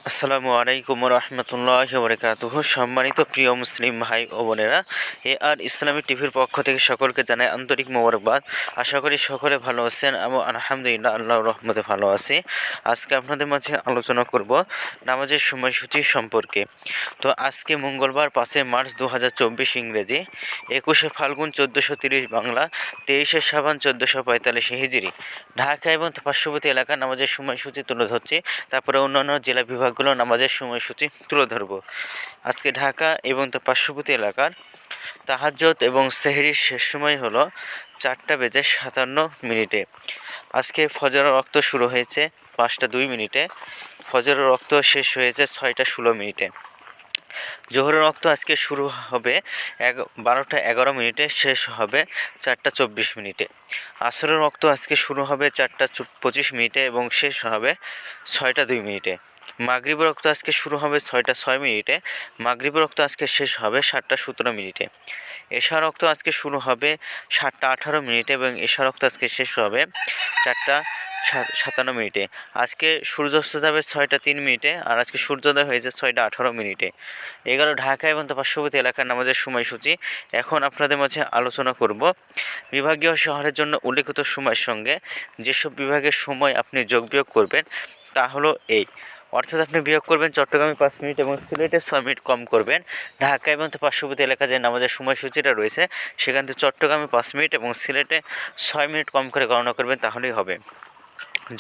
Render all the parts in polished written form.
আসসালামু আলাইকুম রহমতুল্লাহি ওয়া বারাকাতুহু। সম্মানিত প্রিয় মুসলিম ভাই ও বোনেরা, আর ইসলামী টিভির পক্ষ থেকে সকলকে জানাই আন্তরিক মোবারকবাদ। আশা করি সকলে ভালো আছেন এবং আলহামদুলিল্লাহ আল্লাহর রহমতে ভালো আছি। আজকে আপনাদের মাঝে আলোচনা করব নামাজের সময়সূচি সম্পর্কে। তো আজকে মঙ্গলবার 5 মার্চ 2024 ইংরেজি, 21 ফাল্গুন 1430 বাংলা, 23 শাবান 1445 হিজরি। ঢাকা এবং পার্শ্ববর্তী এলাকার নামাজের সময়সূচি তুলে ধরছি, তারপরে অন্যান্য জেলা বিভাগগুলো নামাজের সময়সূচি তুলে ধরব। আজকে ঢাকা এবং তার পার্শ্ববর্তী এলাকার তাহাজ্জুদ এবং সেহরির শেষ সময় হলো 4:57 আজকে ফজরের ওয়াক্ত শুরু হয়েছে 5:02, ফজরের ওয়াক্ত শেষ হয়েছে 6:16। জোহরের ওয়াক্ত আজকে শুরু হবে 12:11, শেষ হবে 4:24। আসরের ওয়াক্ত আজকে শুরু হবে 4:25 এবং শেষ হবে 6:02। মাগরিবের ওয়াক্ত আজকে শুরু হবে 6:06, মাগরিবের ওয়াক্ত আজকে শেষ হবে 7:17। এশার ওয়াক্ত আজকে শুরু হবে 7:18 এবং এশার ওয়াক্ত আজকে শেষ হবে 4:57। আজকে সূর্যাস্ত যাবে 6:03 আর আজকে সূর্যোদয় হয়েছে 6:18। এগুলো ঢাকা এবং তার পার্শ্ববর্তী এলাকার নামাজের সময়সূচি। এখন আপনাদের মাঝে আলোচনা করব বিভাগীয় শহরের জন্য উল্লেখিত সময়ের সঙ্গে যেসব বিভাগের সময় আপনি যোগ বিয়োগ করবেন তা হলো এই। অর্থাৎ আপনি বিয়োগ করবেন চট্টগ্রামে 5 মিনিট এবং সিলেটে 6 মিনিট কম করবেন। ঢাকা এবং তার পার্শ্ববর্তী এলাকা যে নামাজের সময়সূচিটা রয়েছে সেখান থেকে চট্টগ্রামে 5 মিনিট এবং সিলেটে 6 মিনিট কম করে গণনা করবেন, তাহলেই হবে।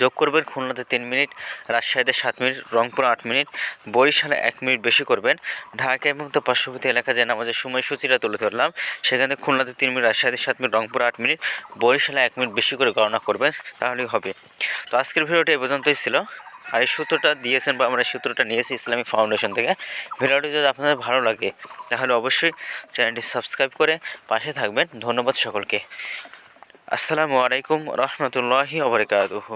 যোগ করবেন খুলনাতে 3 মিনিট, রাজশাহীতে 7 মিনিট, রংপুর 8 মিনিট, বরিশালে 1 মিনিট বেশি করবেন। ঢাকা এবং তার পার্শ্ববর্তী এলাকা যে নামাজের সময়সূচিটা তুলে ধরলাম সেখানে খুলনাতে 3 মিনিট, রাজশাহীতে 7 মিনিট, রংপুর 8 মিনিট, বরিশালে 1 মিনিট বেশি করে গণনা করবেন, তাহলেই হবে। তো আজকের ভিডিওটা এই পর্যন্তই ছিল। আর এই সূত্রটা দিয়েছেন বা আমরা সূত্রটা নিয়েছি ইসলামিক ফাউন্ডেশন থেকে। ভিডিওটি যদি আপনাদের ভালো লাগে তাহলে অবশ্যই চ্যানেলটি সাবস্ক্রাইব করে পাশে থাকবেন। ধন্যবাদ সকলকে। আসসালামু আলাইকুম রহমতুল্লাহি ওয়া বারাকাতুহু।